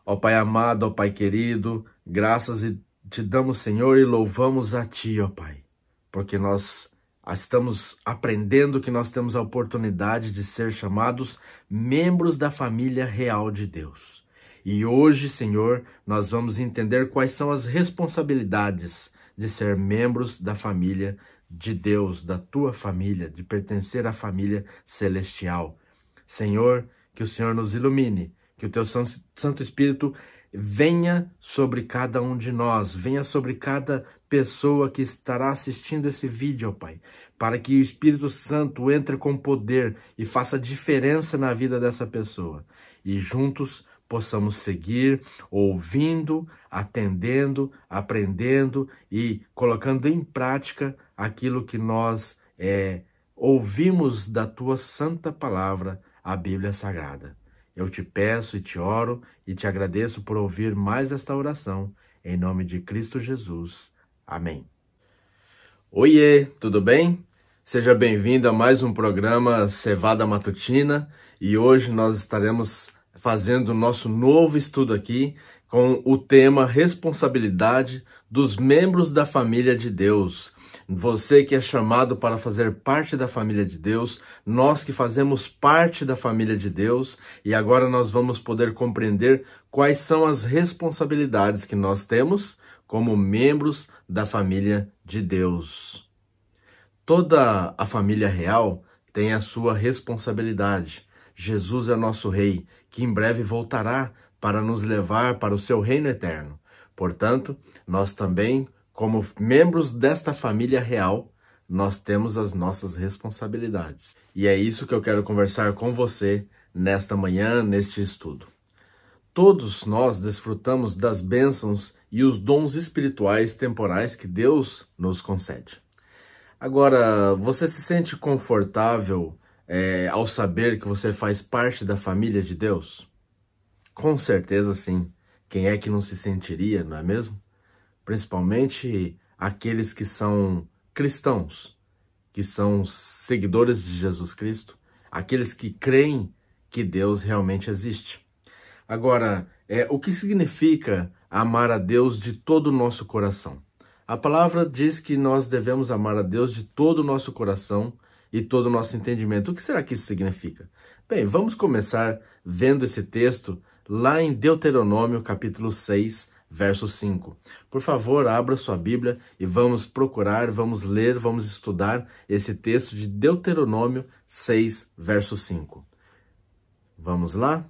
Ó Pai amado, ó Pai querido, graças te damos, Senhor, e louvamos a Ti, ó Pai, porque nós estamos aprendendo que nós temos a oportunidade de ser chamados membros da família real de Deus. E hoje, Senhor, nós vamos entender quais são as responsabilidades de ser membros da família de Deus, da Tua família, de pertencer à família celestial. Senhor, que o Senhor nos ilumine, que o Teu Santo Espírito venha sobre cada um de nós, venha sobre cada pessoa que estará assistindo esse vídeo, ó Pai, para que o Espírito Santo entre com poder e faça diferença na vida dessa pessoa. E juntos possamos seguir ouvindo, atendendo, aprendendo e colocando em prática aquilo que nós ouvimos da Tua Santa Palavra, a Bíblia Sagrada. Eu te peço e te oro e te agradeço por ouvir mais esta oração, em nome de Cristo Jesus. Amém. Oiê, tudo bem? Seja bem-vindo a mais um programa Cevada Matutina e hoje nós estaremos fazendo o nosso novo estudo aqui com o tema Responsabilidade dos membros da família de Deus. Você que é chamado para fazer parte da família de Deus, nós que fazemos parte da família de Deus, e agora nós vamos poder compreender quais são as responsabilidades que nós temos como membros da família de Deus. Toda a família real tem a sua responsabilidade. Jesus é nosso Rei, que em breve voltará para nos levar para o seu reino eterno. Portanto, nós também, como membros desta família real, nós temos as nossas responsabilidades. E é isso que eu quero conversar com você nesta manhã, neste estudo. Todos nós desfrutamos das bênçãos e os dons espirituais temporais que Deus nos concede. Agora, você se sente confortável ao saber que você faz parte da família de Deus? Com certeza sim. Quem é que não se sentiria, não é mesmo? Principalmente aqueles que são cristãos, que são seguidores de Jesus Cristo, aqueles que creem que Deus realmente existe. Agora, o que significa amar a Deus de todo o nosso coração? A palavra diz que nós devemos amar a Deus de todo o nosso coração e todo o nosso entendimento. O que será que isso significa? Bem, vamos começar vendo esse texto lá em Deuteronômio, capítulo 6, verso 5. Por favor, abra sua Bíblia e vamos procurar, vamos ler, vamos estudar esse texto de Deuteronômio 6, verso 5. Vamos lá?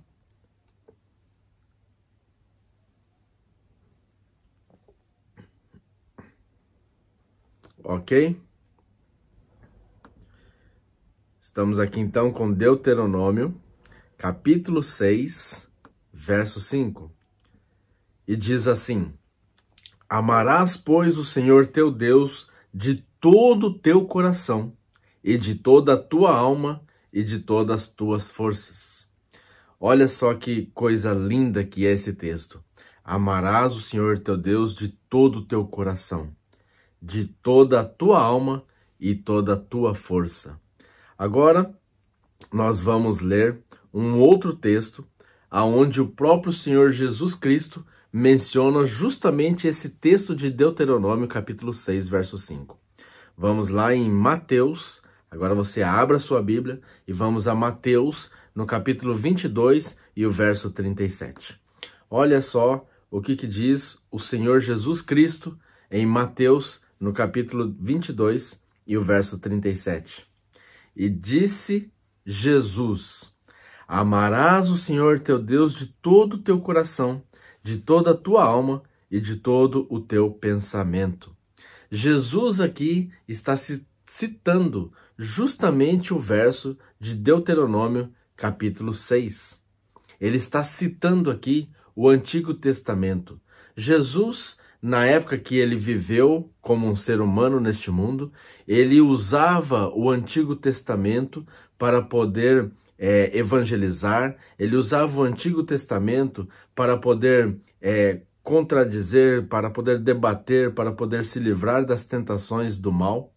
Ok? Estamos aqui então com Deuteronômio, capítulo 6, verso 5. E diz assim: Amarás, pois, o Senhor teu Deus de todo o teu coração, e de toda a tua alma, e de todas as tuas forças. Olha só que coisa linda que é esse texto. Amarás o Senhor teu Deus de todo o teu coração, de toda a tua alma e toda a tua força. Agora, nós vamos ler um outro texto, aonde o próprio Senhor Jesus Cristo menciona justamente esse texto de Deuteronômio, capítulo 6, verso 5. Vamos lá em Mateus, agora você abra a sua Bíblia e vamos a Mateus, no capítulo 22 e o verso 37. Olha só o que diz o Senhor Jesus Cristo em Mateus, no capítulo 22 e o verso 37. E disse Jesus: Amarás o Senhor teu Deus de todo o teu coração, de toda a tua alma e de todo o teu pensamento. Jesus aqui está citando justamente o verso de Deuteronômio, capítulo 6. Ele está citando aqui o Antigo Testamento. Jesus, na época que ele viveu como um ser humano neste mundo, ele usava o Antigo Testamento para poder evangelizar, ele usava o Antigo Testamento para poder contradizer, para poder debater, para poder se livrar das tentações do mal,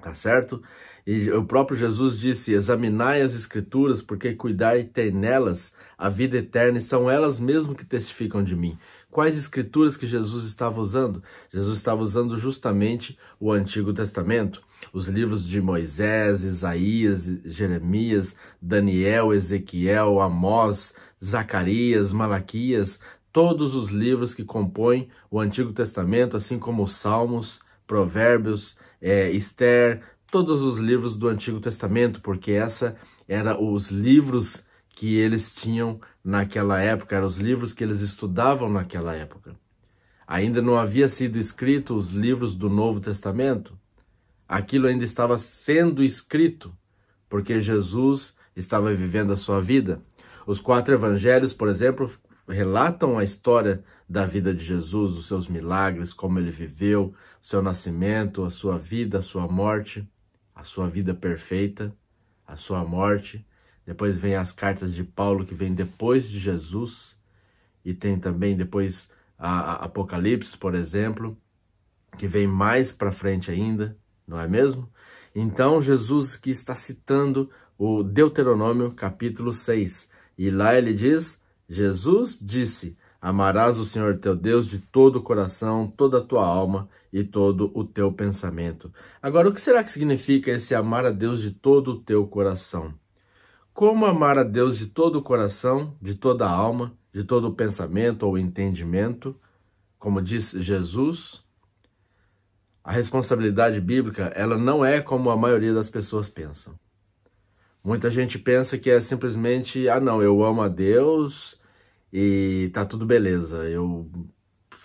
tá certo? E o próprio Jesus disse: examinai as Escrituras, porque cuidai e ter nelas a vida eterna, e são elas mesmo que testificam de mim. Quais Escrituras que Jesus estava usando? Jesus estava usando justamente o Antigo Testamento, os livros de Moisés, Isaías, Jeremias, Daniel, Ezequiel, Amós, Zacarias, Malaquias, todos os livros que compõem o Antigo Testamento, assim como os Salmos, Provérbios, Esther, todos os livros do Antigo Testamento, porque essa eram os livros que eles tinham naquela época, eram os livros que eles estudavam naquela época. Ainda não havia sido escrito os livros do Novo Testamento. Aquilo ainda estava sendo escrito, porque Jesus estava vivendo a sua vida. Os 4 evangelhos, por exemplo, relatam a história da vida de Jesus, os seus milagres, como ele viveu, o seu nascimento, a sua vida, a sua morte, a sua vida perfeita, a sua morte. Depois vem as cartas de Paulo, que vem depois de Jesus, e tem também depois a Apocalipse, por exemplo, que vem mais para frente ainda, não é mesmo? Então, Jesus que está citando o Deuteronômio capítulo 6, e lá ele diz, Jesus disse: amarás o Senhor teu Deus de todo o coração, toda a tua alma e todo o teu pensamento. Agora, o que será que significa esse amar a Deus de todo o teu coração? Como amar a Deus de todo o coração, de toda a alma, de todo o pensamento ou entendimento? Como diz Jesus, a responsabilidade bíblica, ela não é como a maioria das pessoas pensam. Muita gente pensa que é simplesmente, não, eu amo a Deus e tá tudo beleza, eu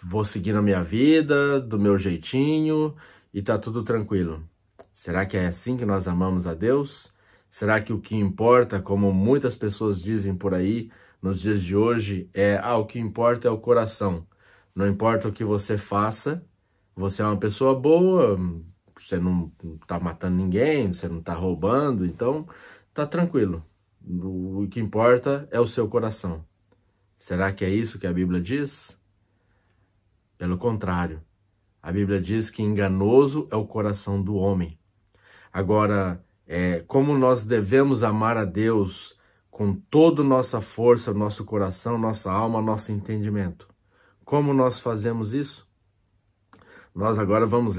vou seguir a minha vida, do meu jeitinho e tá tudo tranquilo. Será que é assim que nós amamos a Deus? Será que o que importa, como muitas pessoas dizem por aí, nos dias de hoje, o que importa é o coração. Não importa o que você faça, você é uma pessoa boa, você não tá matando ninguém, você não tá roubando, então tá tranquilo. O que importa é o seu coração. Será que é isso que a Bíblia diz? Pelo contrário, a Bíblia diz que enganoso é o coração do homem. Agora, como nós devemos amar a Deus com toda a nossa força, nosso coração, nossa alma, nosso entendimento. Como nós fazemos isso? Nós agora vamos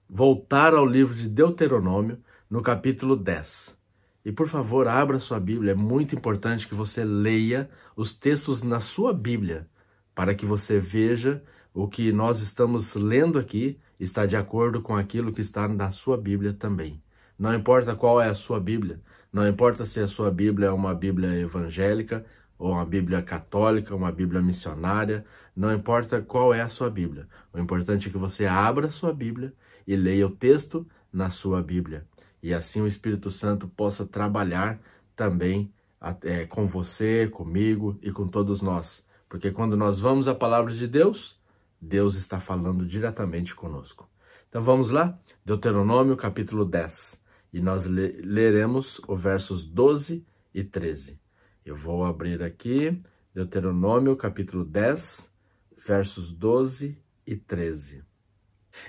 voltar ao livro de Deuteronômio, no capítulo 10. E por favor, abra sua Bíblia, é muito importante que você leia os textos na sua Bíblia, para que você veja o que nós estamos lendo aqui está de acordo com aquilo que está na sua Bíblia também. Não importa qual é a sua Bíblia, não importa se a sua Bíblia é uma Bíblia evangélica, ou uma Bíblia católica, uma Bíblia missionária, não importa qual é a sua Bíblia. O importante é que você abra a sua Bíblia e leia o texto na sua Bíblia. E assim o Espírito Santo possa trabalhar também com você, comigo e com todos nós. Porque quando nós vamos à palavra de Deus, Deus está falando diretamente conosco. Então vamos lá? Deuteronômio capítulo 10. E nós leremos os versos 12 e 13. Eu vou abrir aqui, Deuteronômio capítulo 10, versos 12 e 13.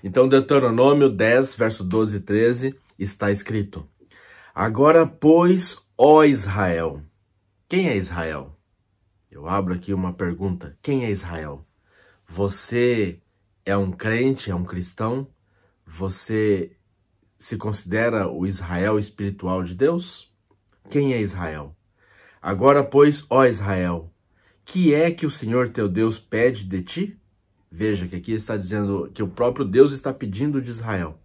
Então, Deuteronômio 10, verso 12 e 13, está escrito: agora, pois, ó Israel. Quem é Israel? Eu abro aqui uma pergunta. Quem é Israel? Você é um crente, é um cristão? Você se considera o Israel espiritual de Deus? Quem é Israel? Agora, pois, ó Israel, que é que o Senhor teu Deus pede de ti? Veja que aqui está dizendo que o próprio Deus está pedindo de Israel.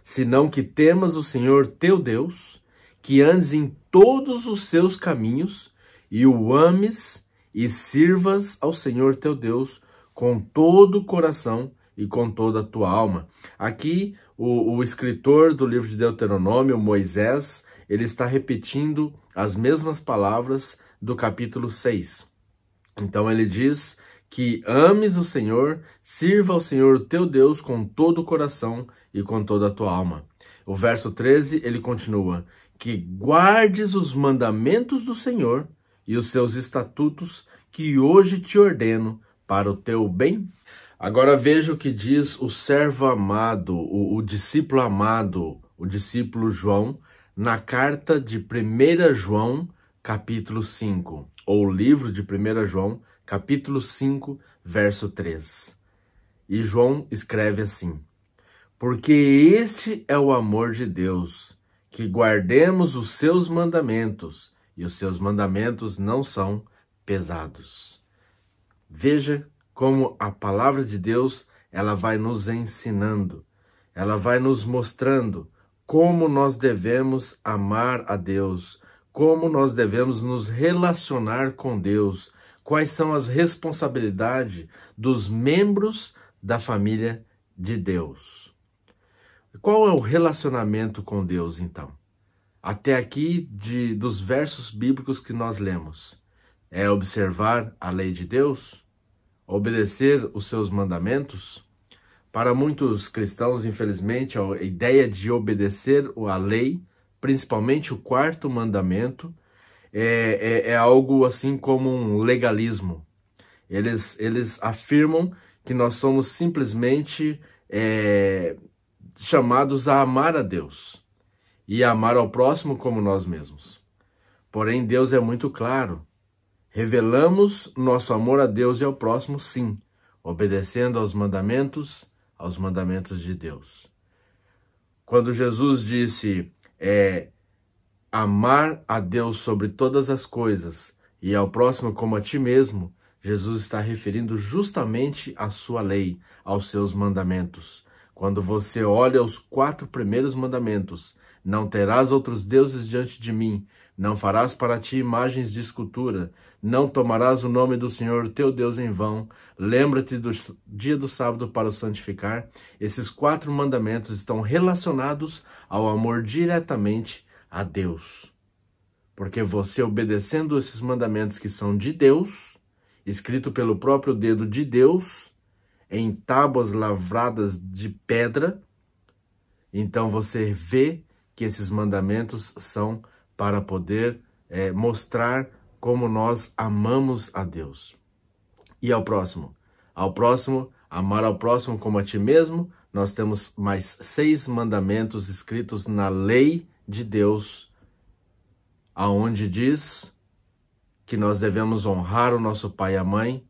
Senão que temas o Senhor teu Deus, que andes em todos os seus caminhos, e o ames e sirvas ao Senhor teu Deus com todo o coração e com toda a tua alma. Aqui, o escritor do livro de Deuteronômio, Moisés, ele está repetindo as mesmas palavras do capítulo 6. Então ele diz que ames o Senhor, sirva ao Senhor teu Deus com todo o coração e com toda a tua alma. O verso 13, ele continua, que guardes os mandamentos do Senhor e os seus estatutos que hoje te ordeno para o teu bem. Agora veja o que diz o servo amado, o discípulo amado, o discípulo João, na carta de 1 João, capítulo 5, ou livro de 1 João, capítulo 5, verso 3. E João escreve assim: porque este é o amor de Deus, que guardemos os seus mandamentos, e os seus mandamentos não são pesados. Veja como a palavra de Deus, ela vai nos ensinando, ela vai nos mostrando como nós devemos amar a Deus, como nós devemos nos relacionar com Deus, quais são as responsabilidades dos membros da família de Deus. Qual é o relacionamento com Deus, então? Até aqui, dos versos bíblicos que nós lemos, é observar a lei de Deus? Obedecer os seus mandamentos? Para muitos cristãos, infelizmente, a ideia de obedecer a lei, principalmente o 4º mandamento, é algo assim como um legalismo. Eles afirmam que nós somos simplesmente chamados a amar a Deus e a amar ao próximo como nós mesmos. Porém, Deus é muito claro. Revelamos nosso amor a Deus e ao próximo, sim, obedecendo aos mandamentos de Deus. Quando Jesus disse amar a Deus sobre todas as coisas e ao próximo como a ti mesmo, Jesus está referindo justamente à sua lei, aos seus mandamentos. Quando você olha os 4 primeiros mandamentos, não terás outros deuses diante de mim, não farás para ti imagens de escultura, não tomarás o nome do Senhor teu Deus em vão, lembra-te do dia do sábado para o santificar. Esses 4 mandamentos estão relacionados ao amor diretamente a Deus. Porque você obedecendo esses mandamentos que são de Deus, escrito pelo próprio dedo de Deus, em tábuas lavradas de pedra, então você vê que esses mandamentos são para poder mostrar como nós amamos a Deus. E ao próximo? Ao próximo, amar ao próximo como a ti mesmo, nós temos mais 6 mandamentos escritos na lei de Deus, aonde diz que nós devemos honrar o nosso pai e a mãe,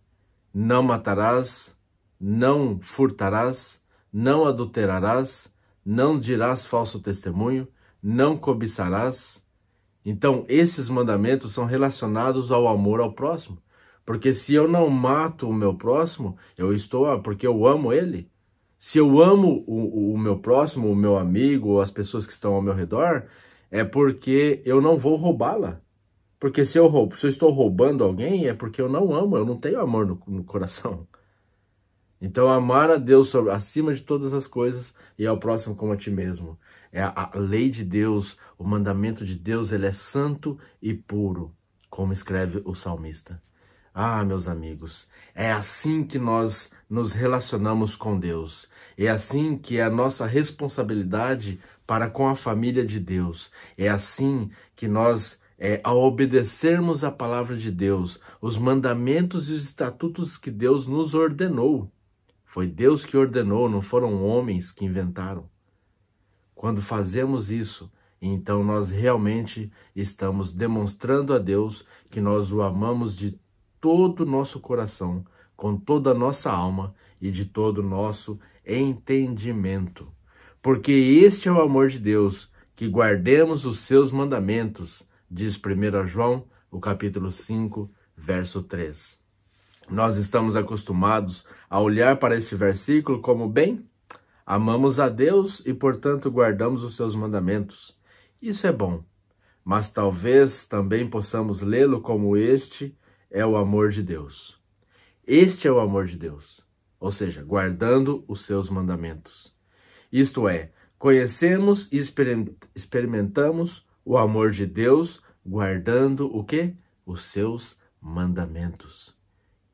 não matarás, não furtarás, não adulterarás, não dirás falso testemunho, não cobiçarás. Então, esses mandamentos são relacionados ao amor ao próximo. Porque se eu não mato o meu próximo, porque eu amo ele. Se eu amo o meu próximo, o meu amigo, as pessoas que estão ao meu redor, é porque eu não vou roubá-la. Porque se eu estou roubando alguém, é porque eu não amo, eu não tenho amor no coração. Então, amar a Deus acima de todas as coisas e ao próximo como a ti mesmo. É a lei de Deus, o mandamento de Deus, ele é santo e puro, como escreve o salmista. Ah, meus amigos, é assim que nós nos relacionamos com Deus. É assim que é a nossa responsabilidade para com a família de Deus. É assim que nós, ao obedecermos a palavra de Deus, os mandamentos e os estatutos que Deus nos ordenou, foi Deus que ordenou, não foram homens que inventaram. Quando fazemos isso, então nós realmente estamos demonstrando a Deus que nós o amamos de todo o nosso coração, com toda a nossa alma e de todo o nosso entendimento. Porque este é o amor de Deus, que guardemos os seus mandamentos, diz 1 João, o capítulo 5, verso 3. Nós estamos acostumados a olhar para este versículo como, bem, amamos a Deus e, portanto, guardamos os seus mandamentos. Isso é bom, mas talvez também possamos lê-lo como este é o amor de Deus. Este é o amor de Deus, ou seja, guardando os seus mandamentos. Isto é, conhecemos e experimentamos o amor de Deus guardando o quê? Os seus mandamentos,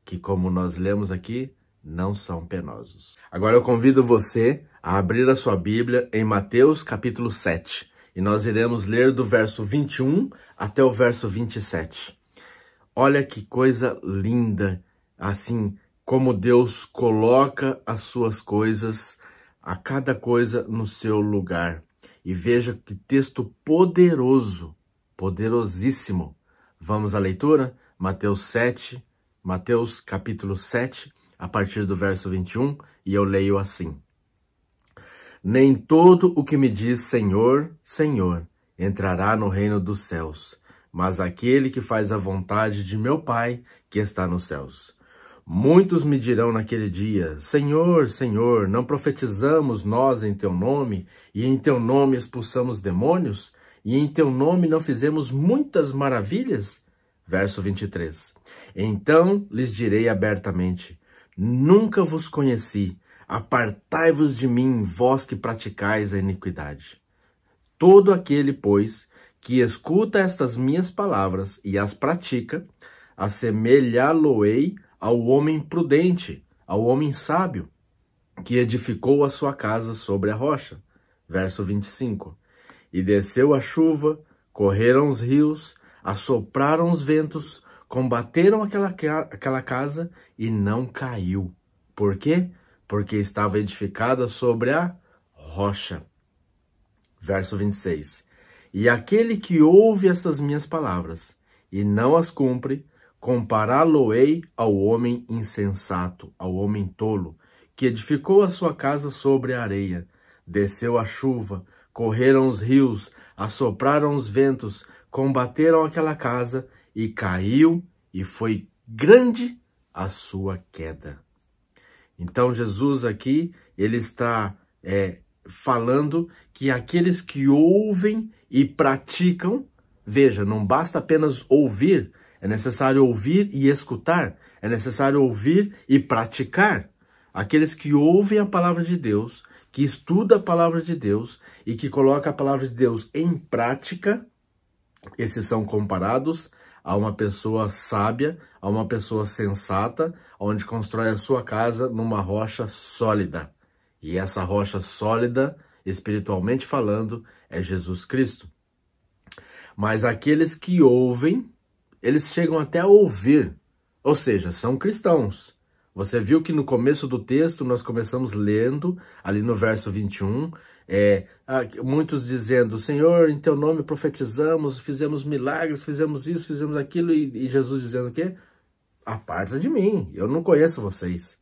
que, como nós lemos aqui, não são penosos. Agora eu convido você a abrir a sua Bíblia em Mateus capítulo 7. E nós iremos ler do verso 21 até o verso 27. Olha que coisa linda, assim, como Deus coloca as suas coisas, a cada coisa no seu lugar. E veja que texto poderoso, poderosíssimo. Vamos à leitura? Mateus capítulo 7, a partir do verso 21, e eu leio assim. Nem todo o que me diz Senhor, Senhor, entrará no reino dos céus, mas aquele que faz a vontade de meu Pai que está nos céus. Muitos me dirão naquele dia, Senhor, Senhor, não profetizamos nós em teu nome, e em teu nome expulsamos demônios, e em teu nome não fizemos muitas maravilhas? Verso 23. Então lhes direi abertamente, nunca vos conheci, apartai-vos de mim, vós que praticais a iniquidade. Todo aquele, pois, que escuta estas minhas palavras e as pratica, assemelhá-lo-ei ao homem prudente, ao homem sábio, que edificou a sua casa sobre a rocha. Verso 25. E desceu a chuva, correram os rios, assopraram os ventos, combateram aquela casa e não caiu. Por quê? Porque estava edificada sobre a rocha. Verso 26. E aquele que ouve essas minhas palavras e não as cumpre, compará-lo-ei ao homem insensato, ao homem tolo, que edificou a sua casa sobre a areia. Desceu a chuva, correram os rios, assopraram os ventos, combateram aquela casa e caiu, e foi grande a sua queda. Então Jesus aqui, ele está falando que aqueles que ouvem e praticam, veja, não basta apenas ouvir, é necessário ouvir e escutar, é necessário ouvir e praticar. Aqueles que ouvem a palavra de Deus, que estudam a palavra de Deus e que colocam a palavra de Deus em prática, esses são comparados a uma pessoa sábia, a uma pessoa sensata, onde constrói a sua casa numa rocha sólida. E essa rocha sólida, espiritualmente falando, é Jesus Cristo. Mas aqueles que ouvem, eles chegam até a ouvir, ou seja, são cristãos. Você viu que no começo do texto nós começamos lendo, ali no verso 21, muitos dizendo, Senhor, em teu nome profetizamos, fizemos milagres, fizemos isso, fizemos aquilo, e Jesus dizendo o quê? Aparta de mim, eu não conheço vocês.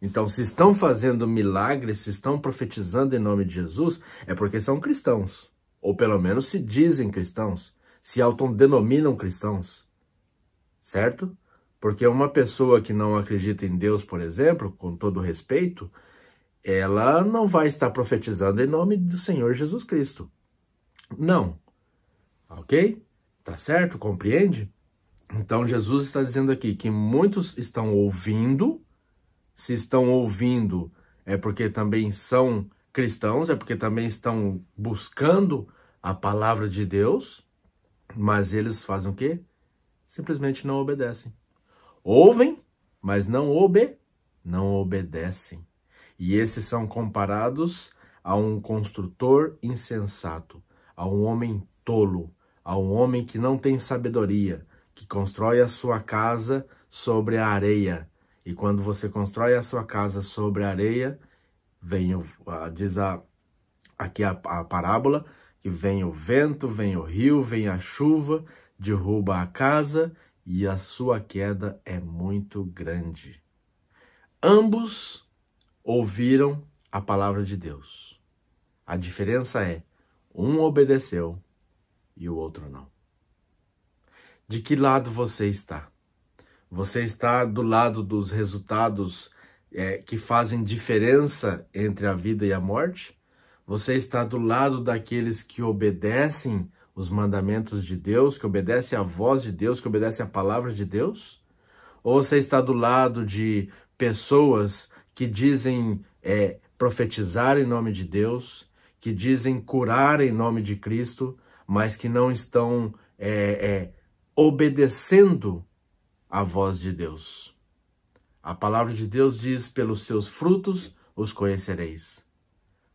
Então, se estão fazendo milagres, se estão profetizando em nome de Jesus, é porque são cristãos. Ou pelo menos se dizem cristãos, se autodenominam cristãos. Certo? Porque uma pessoa que não acredita em Deus, por exemplo, com todo respeito, ela não vai estar profetizando em nome do Senhor Jesus Cristo. Não. Ok? Tá certo? Compreende? Então, Jesus está dizendo aqui que muitos estão ouvindo. Se estão ouvindo, é porque também são cristãos, é porque também estão buscando a palavra de Deus, mas eles fazem o quê? Simplesmente não obedecem. Ouvem, mas não obedecem. E esses são comparados a um construtor insensato, a um homem tolo, a um homem que não tem sabedoria, que constrói a sua casa sobre a areia. E quando você constrói a sua casa sobre a areia, diz aqui a parábola, que vem o vento, vem o rio, vem a chuva, derruba a casa e a sua queda é muito grande. Ambos ouviram a palavra de Deus. A diferença é, um obedeceu e o outro não. De que lado você está? Você está do lado dos resultados que fazem diferença entre a vida e a morte? Você está do lado daqueles que obedecem os mandamentos de Deus, que obedecem à voz de Deus, que obedecem à palavra de Deus? Ou você está do lado de pessoas que dizem profetizar em nome de Deus, que dizem curar em nome de Cristo, mas que não estão obedecendo a voz de Deus? A palavra de Deus diz, pelos seus frutos os conhecereis.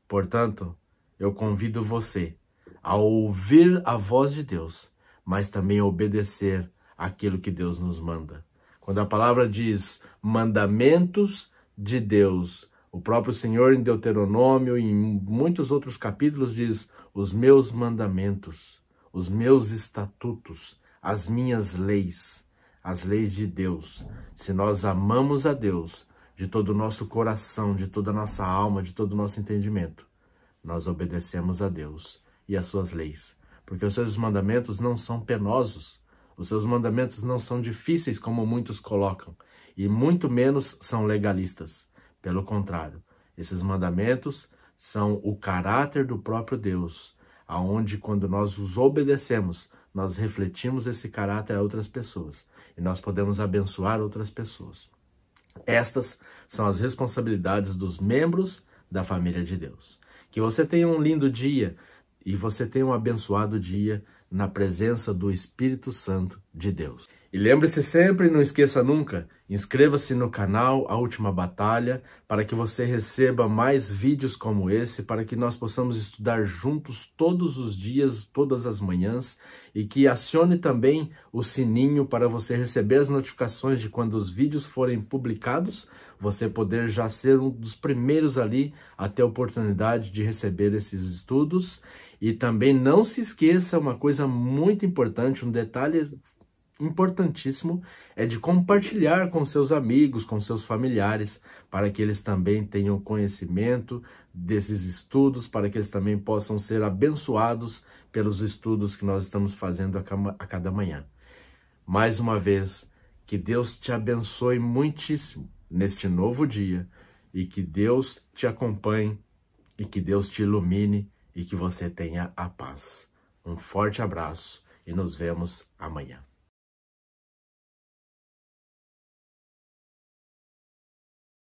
Portanto, eu convido você a ouvir a voz de Deus, mas também obedecer aquilo que Deus nos manda. Quando a palavra diz mandamentos de Deus, o próprio Senhor em Deuteronômio e em muitos outros capítulos diz os meus mandamentos, os meus estatutos, as minhas leis, as leis de Deus. Se nós amamos a Deus de todo o nosso coração, de toda a nossa alma, de todo o nosso entendimento, nós obedecemos a Deus e as suas leis, porque os seus mandamentos não são penosos, os seus mandamentos não são difíceis como muitos colocam, e muito menos são legalistas. Pelo contrário, esses mandamentos são o caráter do próprio Deus, aonde quando nós os obedecemos, nós refletimos esse caráter a outras pessoas e nós podemos abençoar outras pessoas. Estas são as responsabilidades dos membros da família de Deus. Que você tenha um lindo dia e você tenha um abençoado dia na presença do Espírito Santo de Deus. E lembre-se sempre, não esqueça nunca, inscreva-se no canal A Última Batalha para que você receba mais vídeos como esse, para que nós possamos estudar juntos todos os dias, todas as manhãs, e que acione também o sininho para você receber as notificações de quando os vídeos forem publicados, você poder já ser um dos primeiros ali a ter a oportunidade de receber esses estudos. E também não se esqueça uma coisa muito importante, um detalhe importantíssimo, é de compartilhar com seus amigos, com seus familiares, para que eles também tenham conhecimento desses estudos, para que eles também possam ser abençoados pelos estudos que nós estamos fazendo a cada manhã. Mais uma vez, que Deus te abençoe muitíssimo neste novo dia, e que Deus te acompanhe, e que Deus te ilumine, e que você tenha a paz. Um forte abraço e nos vemos amanhã.